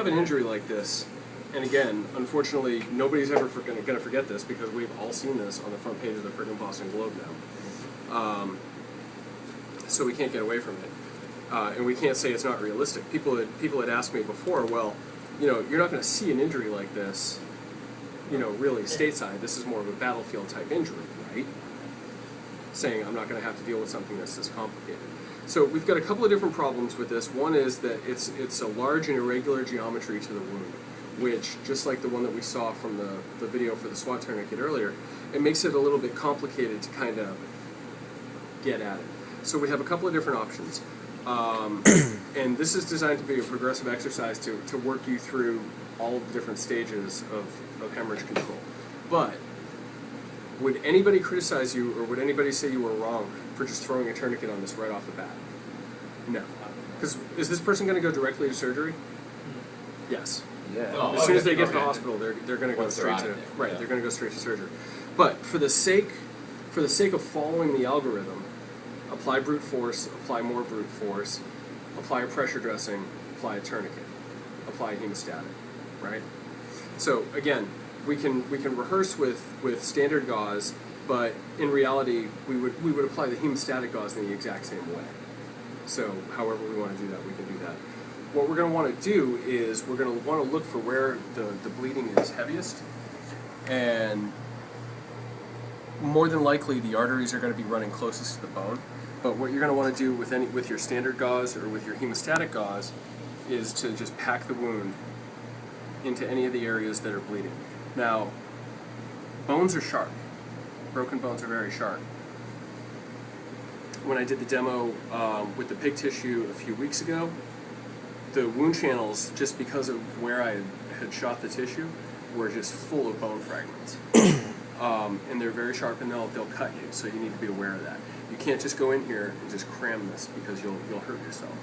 have an injury like this, and again, unfortunately, nobody's ever going to forget this because we've all seen this on the front page of the friggin' Boston Globe now. So we can't get away from it. And we can't say it's not realistic. People had asked me before, well, you're not going to see an injury like this, really stateside. This is more of a battlefield type injury, right? Saying I'm not going to have to deal with something that's this complicated. So we've got a couple of different problems with this. One is that it's a large and irregular geometry to the wound, which, just like the one that we saw from the video for the SWAT tourniquet earlier, it makes it a little bit complicated to kind of get at it. So we have a couple of different options. And this is designed to be a progressive exercise to work you through all of the different stages of hemorrhage control. But would anybody criticize you, or would anybody say you were wrong for just throwing a tourniquet on this right off the bat? No. Because is this person going to go directly to surgery? Yes. Yeah. Oh, as soon as they get to the hospital, they're going to go straight to They're going to go straight to surgery. But for the sake of following the algorithm, apply brute force, apply more brute force, apply a pressure dressing, apply a tourniquet, apply a hemostatic, right? So again, we can rehearse with standard gauze, but in reality, we would apply the hemostatic gauze in the exact same way. So however we want to do that, we can do that. What we're going to want to do is we're going to want to look for where the bleeding is heaviest, and more than likely the arteries are going to be running closest to the bone. But what you're going to want to do with your standard gauze or with your hemostatic gauze is to just pack the wound into any of the areas that are bleeding. Now, bones are sharp. Broken bones are very sharp. When I did the demo with the pig tissue a few weeks ago, the wound channels, just because of where I had shot the tissue, were just full of bone fragments. And they're very sharp, and they'll cut you, so you need to be aware of that. You can't just go in here and just cram this because you'll hurt yourself.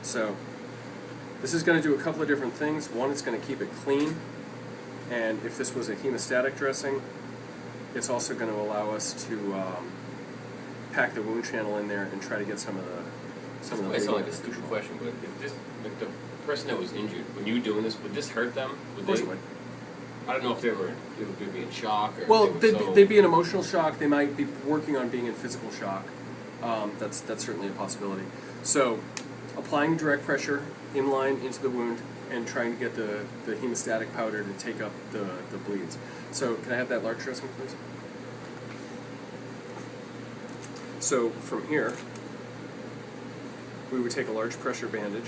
So this is going to do a couple of different things. One, it's going to keep it clean, and if this was a hemostatic dressing, it's also going to allow us to pack the wound channel in there and try to get some of the. It's not like a stupid question, but if this, like the person that was injured, when you were doing this, would this hurt them? Of course it would. I don't know if they would be in shock or. Well, they'd be in emotional shock. They might be working on being in physical shock. That's certainly a possibility. So, applying direct pressure inline into the wound and trying to get the hemostatic powder to take up the bleeds. So, can I have that large dressing, please? So, from here, we would take a large pressure bandage.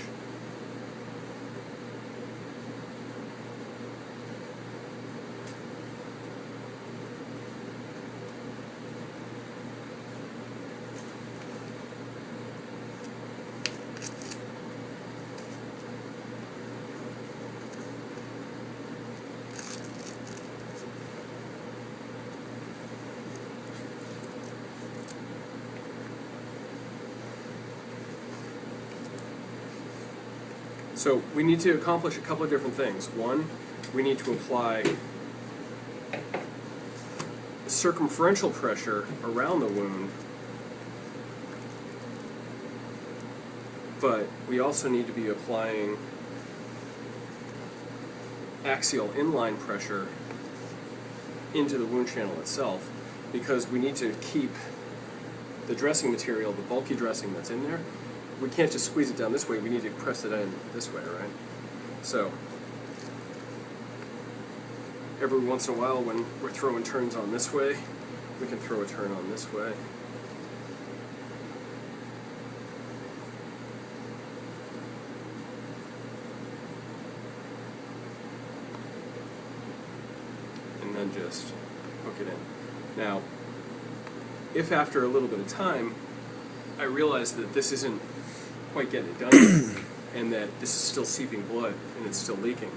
So we need to accomplish a couple of different things. One, we need to apply circumferential pressure around the wound, but we also need to be applying axial inline pressure into the wound channel itself, because we need to keep the dressing material, the bulky dressing that's in there. We can't just squeeze it down this way, we need to press it in this way, right? So, every once in a while when we're throwing turns on this way, we can throw a turn on this way. And then just hook it in. Now, if after a little bit of time, I realize that this isn't quite getting it done and that this is still seeping blood and it's still leaking,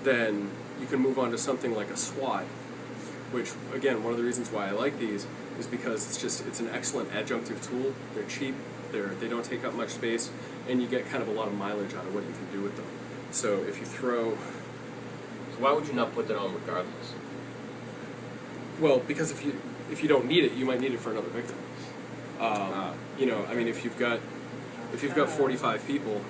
then you can move on to something like a SWAT, which, again, one of the reasons why I like these is because it's an excellent adjunctive tool. They're cheap, they don't take up much space, and you get kind of a lot of mileage out of what you can do with them. So if you throw... So why would you not put that on regardless? Well, because if you don't need it, you might need it for another victim. You know, I mean, if you've got if you've got 45 people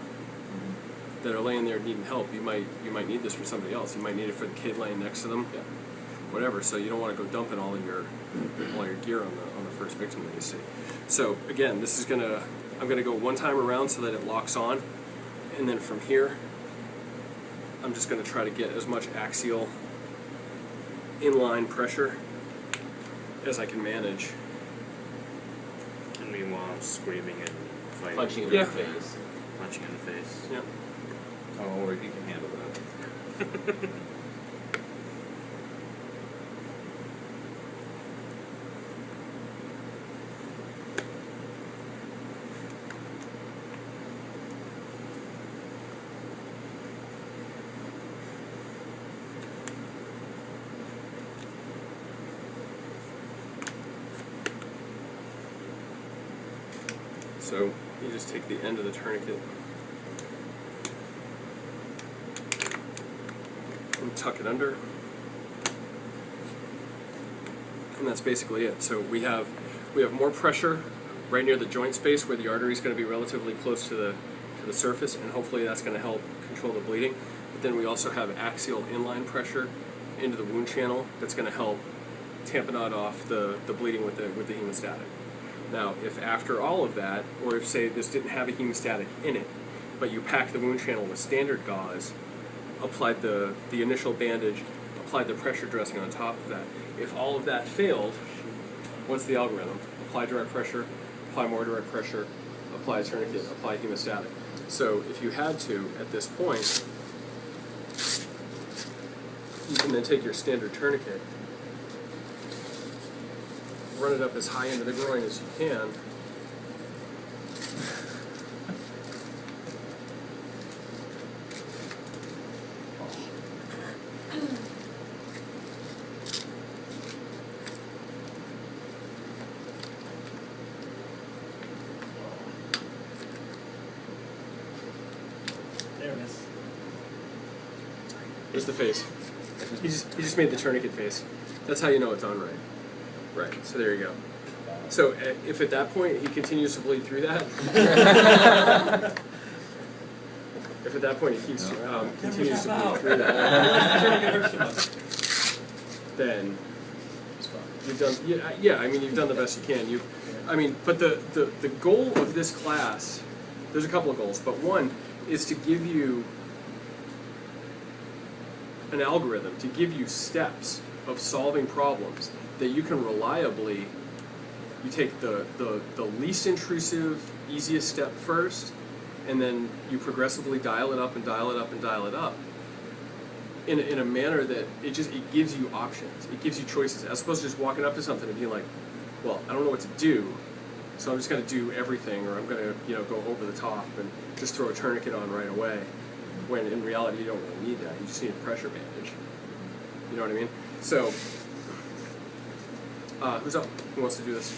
that are laying there needing help, you might need this for somebody else. You might need it for the kid laying next to them, whatever. So you don't want to go dumping all your gear on the first victim that you see. So again, this is I'm gonna go one time around so that it locks on, and then from here, I'm just gonna try to get as much axial inline pressure as I can manage. And meanwhile, I'm screaming and fighting. Punching in the face. Punching in the face. Yeah. Oh, you can handle that. So you just take the end of the tourniquet and tuck it under, and that's basically it. So we have more pressure right near the joint space where the artery is going to be relatively close to the surface, and hopefully that's going to help control the bleeding. But then we also have axial inline pressure into the wound channel that's going to help tamponade off the bleeding with the hemostatic. Now, if after all of that, or if, say, this didn't have a hemostatic in it, but you packed the wound channel with standard gauze, applied the initial bandage, applied the pressure dressing on top of that, if all of that failed, what's the algorithm? Apply direct pressure, apply more direct pressure, apply a tourniquet, apply hemostatic. So if you had to, at this point, you can then take your standard tourniquet, run it up as high into the groin as you can. There it is. There's the face. He just made the tourniquet face. That's how you know it's on right. Right, so there you go. So if at that point he continues to bleed through that, if at that point he keeps continues to bleed through that, then you've done I mean you've done the best you can. But the goal of this class, there's a couple of goals, but one is to give you an algorithm, to give you steps of solving problems that you can reliably, you take the least intrusive, easiest step first, and then you progressively dial it up and dial it up and dial it up in a manner that it gives you options. It gives you choices, as opposed to just walking up to something and being like, well, I don't know what to do, so I'm just going to do everything, or I'm going to go over the top and just throw a tourniquet on right away, when in reality you don't really need that. You just need a pressure bandage. You know what I mean? So, who's up? Who wants to do this?